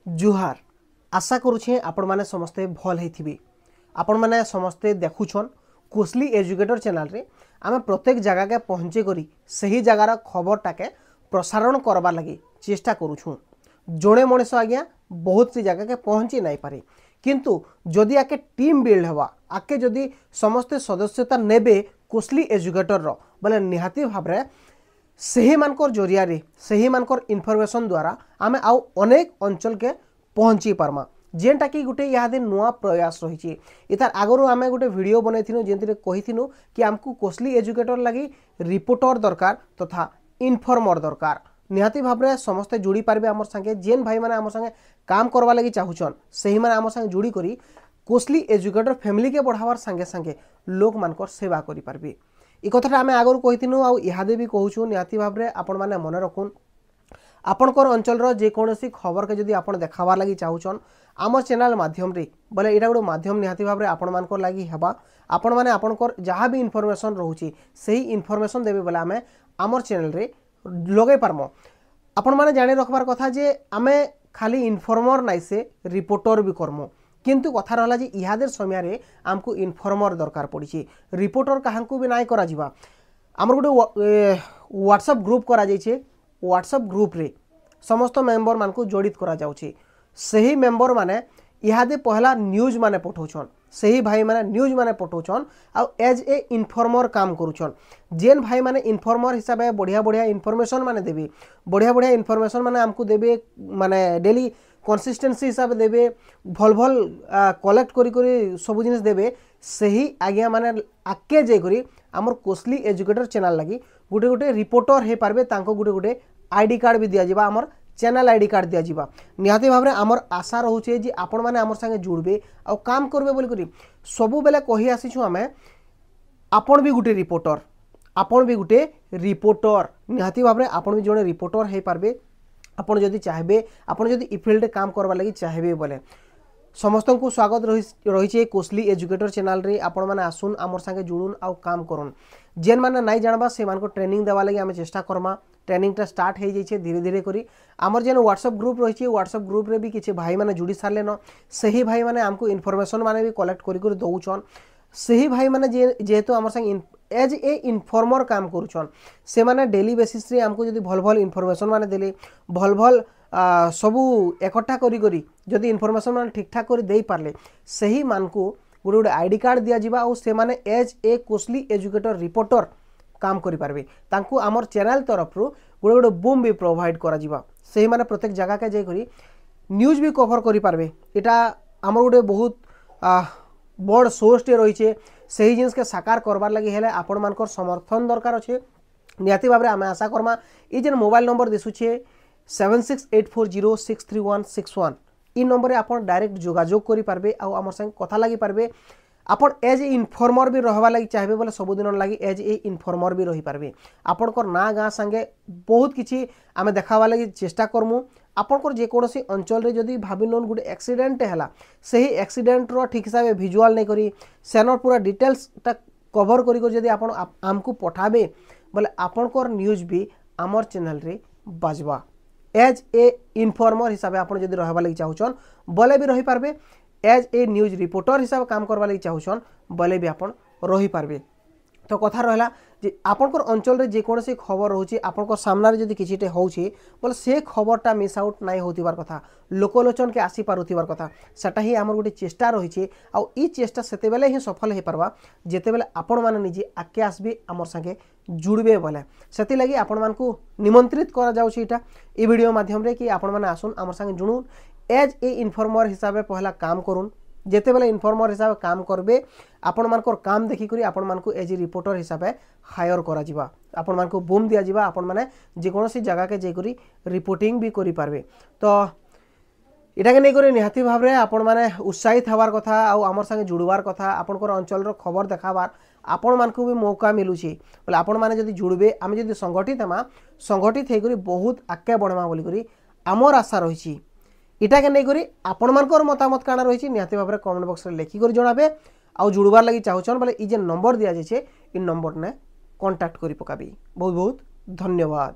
जुहार आशा करुछे आपण माने समस्ते भल होइथिबे। आपण माने समस्ते देखुछन कोसली एजुकेटर चैनल रे आमे प्रत्येक जगह के पहुँचे करी सही जगार खबरटा के प्रसारण करबार लगी चेष्टा करुछुं। जोड़े मनीष आज्ञा बहुत सी जगह के पहुँची नहीं पारे, किंतु जदि आके टीम बिल्ड हवा आके जदि समस्ते सदस्यता नेबे कोसली एजुकेटर रो बोले निहाती भाव में सही मानकर जरिया सही मानकर इनफॉरमेशन द्वारा आमे आउ अनेक अंचल के पहुँची पार्मा जेनटा कि गोटे यहाँ नुआ प्रयास रही। इतार आगु आम गोटे वीडियो बनई जेनते कही कि आमको कोसली एजुकेटर लगी रिपोर्टर दरकार तथा इनफॉर्मर दरकार। निहाती भाव में समस्ते जोड़ी पारे आम संगे जेन भाई मैंने आम संगे काम करवा लगी चाहून से मैंने आम संगे जोड़ी करी कोसली एजुकेटर फैमिली के बढ़ावार संगे संगे लोक मानकर सेवा करि पारबे। ई कथाटा आम आगु कही आउ इहादे भी कहूँ निहाती भाव में आपण मैंने मन रखुन आपणकर अंचल जेकोसी खबर के जदि आप देखाबार लगी चाहून आम चैनल माध्यम रे बोले यहाँ गोटे माध्यम निहाती भाव में आपण मानकर लगी हेबा। आपण मैंने आपणकर जहाँ भी इनफॉरमेशन रोचे सही इनफॉरमेशन देवे बोले आम आमर चैनल रे लगे पारमो। आपण मैंने जाने रखबार कथा जे आमे खाली इनफॉर्मर नाई से रिपोर्टर भी करमो, किंतु कथा रहा जे इहादेर समय आमको इनफॉर्मर दरकार पड़ी। रिपोर्टर कहां भी नाई करा जिबा। आमर गोटे व्हाट्सएप ग्रुप करा जाइछे। व्हाट्सएप ग्रुप रे समस्त मेंबर मान को जड़ित करा जाउछे। सही मेंबर माने इहादे पहला न्यूज माने पठाउछन, सही भाई माने न्यूज माने पठाउछन आ एज ए इनफॉर्मर काम करूछन। जेन भाई माने इनफॉर्मर हिसाब से बढ़िया बढ़िया इनफॉरमेशन माने देबे, बढ़िया बढ़िया इनफॉरमेशन माने हमको देबे, माने डेली कंसिस्टेंसी हिसाब से देबे, भल भल कलेक्ट करी करी सब जिनिस देबे। सही आज्ञा माने आके जे करी हमर कोसली एजुकेटर चैनल लगी गोटे गोटे रिपोर्टर हे पारबे, तांको गोटे गोटे आईडी कार्ड भी दिया जिबा, हमर चैनल आईडी कार्ड दिया जिबा। निहाती भाव में आमर आशा रोचे जे आपण माने आमर संगे जुड़बे आ काम करबे बोली करी सबु बेले कहि आसीछु आमे आपण भी गोटे रिपोर्टर, आपण भी गोटे रिपोर्टर। निहाती भाव में आपण भी जने रिपोर्टर हे पारबे। आपण जदि चाहबे, आपण जदि इ फील्ड काम करबा लगी चाहबे बोले समस्त को स्वागत रही कोसली एजुकेटर चैनल रे। आपण माने आसुन आमर संगे जुड़ुन आ काम करुन। जेन माने नाई जानबा से मान को ट्रेनिंग देवा लगी आमे चेष्टा करमा। ट्रेनिंगटा स्टार्ट हो जाइए धीरे धीरे करी। आमर जेन व्हाट्सएप ग्रुप रही है व्हाट्सएप ग्रुप रे भी किसी भाई माने जुड़ी सारे न सही भाई माने आमको इनफॉरमेशन माने भी कलेक्ट करी दौचन। सही भाई माने जेहेतु आमर संग एज ए इनफॉर्मर काम करुछन से माने डेली बेसिस रे आमको जदि भल भल इनफॉरमेशन माने देले भल भल सबू एकट्ठा करी करी जदि इनफॉरमेशन माने ठीक ठाक करी दे पारले सही मान को गोटे गोटे आईडी कार्ड दिया जिबा और से माने as a Kosli educator reporter काम करि पारबे। तांको आमर चैनल तरफ रो गोटे गोटे बूम भी प्रोवाइड करा जिबा। सही माने प्रत्येक जगह के जाई करी न्यूज भी कवर करि पारबे। एटा आमर गोटे बहुत बड़ सोर्स टे रही। सही जिनिस के साकार करबार लगी हेले आपण मानकर समर्थन दरकार अच्छे। निहाती भाव में आम आशा करमा ये जेन मोबाइल नंबर दिशुचे 7684063161 इ नंबर आप डायरेक्ट जोगाजोग करि पारबे आ आमर संग कथा लगी पारबे। आपण एज ए इनफॉर्मर भी रहबा लगी चाहबे बोले सबुदिन लगी एज ए इनफॉर्मर भी रही पारबे। आपणकर ना गाँ संगे बहुत किछि आमे देखाबा लगी चेष्टा करमु। आपणकर जेकोसी अंचल रे जदि भाबी नोन गोटे एक्सीडेंट हैला सही एक्सीडेंट रो ठीक हिसाब से विजुअल नहीं करी सेनर पूरा डिटेल्स ता कवर करी जदि आपण आमको पठाबे बोले आपणकर न्यूज भी आमर चैनल रे बाजबा। एज ए इनफॉर्मर हिसाब से आपण जदि रहबा लगी चाहूछन बोले भी रही पारबे। एज ए न्यूज रिपोर्टर हिसाब से काम करवा लगी चाहूछन बोले भी आपण रही पारबे। तो कथा रहा जे आपणकर अंचल रे जेकोसी खबर रोचे आपणकर सामना रे जदि किछिटे होउछि बोले से खबरटा मिस आउट नाइ होतिबार कथा, लोकलोचन के आसी पारुतिबार कथा। सेटा ही आमर गोटे चेष्टा रही आ ई चेष्टा सेते बेले ही सफल हे पारबा जेते बेले आपण माने निजे आके आसबे आमर संगे जुड़बे बोले। सेति लगी आपण मान को निमंत्रित करा जाउछि इटा ई वीडियो माध्यम रे कि आपण माने आसुन आमर संगे जुड़ुन एज ए इनफॉर्मर हिसाब से पहला काम करुन। जेते बेले इनफॉर्मर हिसाब से काम करबे आपण मानकर काम देखि करी आपण मान को एज ए रिपोर्टर हिसाब से हायर करा जिबा। आपण मान को बूम दिया जिबा। आपण माने जे कोनोसी जगह के जे करी रिपोर्टिंग भी करि पारबे। तो इटा के नै करी निहाती भाव में आपण माने उत्साहित हवार कथा आ आमर संगे जुड़वार कथा। आपणकर अंचल रो खबर देखाबार आपण मान को भी मौका मिलुछि बोले आपण माने जदि जुड़बे आमे जदि संगठित हमा संगठित हे करी बहुत आगे बढ़मा बोली करी आमर आशा रही। इटा के नहीं करी आपण मानकर मतामत काना रही निहाती भाव में कमेंट बॉक्स रे लेखि कर जणाबे आ जुड़बार लगी चाहूछन बोले ई जे नंबर दिया जाइछे इ नंबर ने कांटेक्ट करी पकाबी। बहुत बहुत धन्यवाद।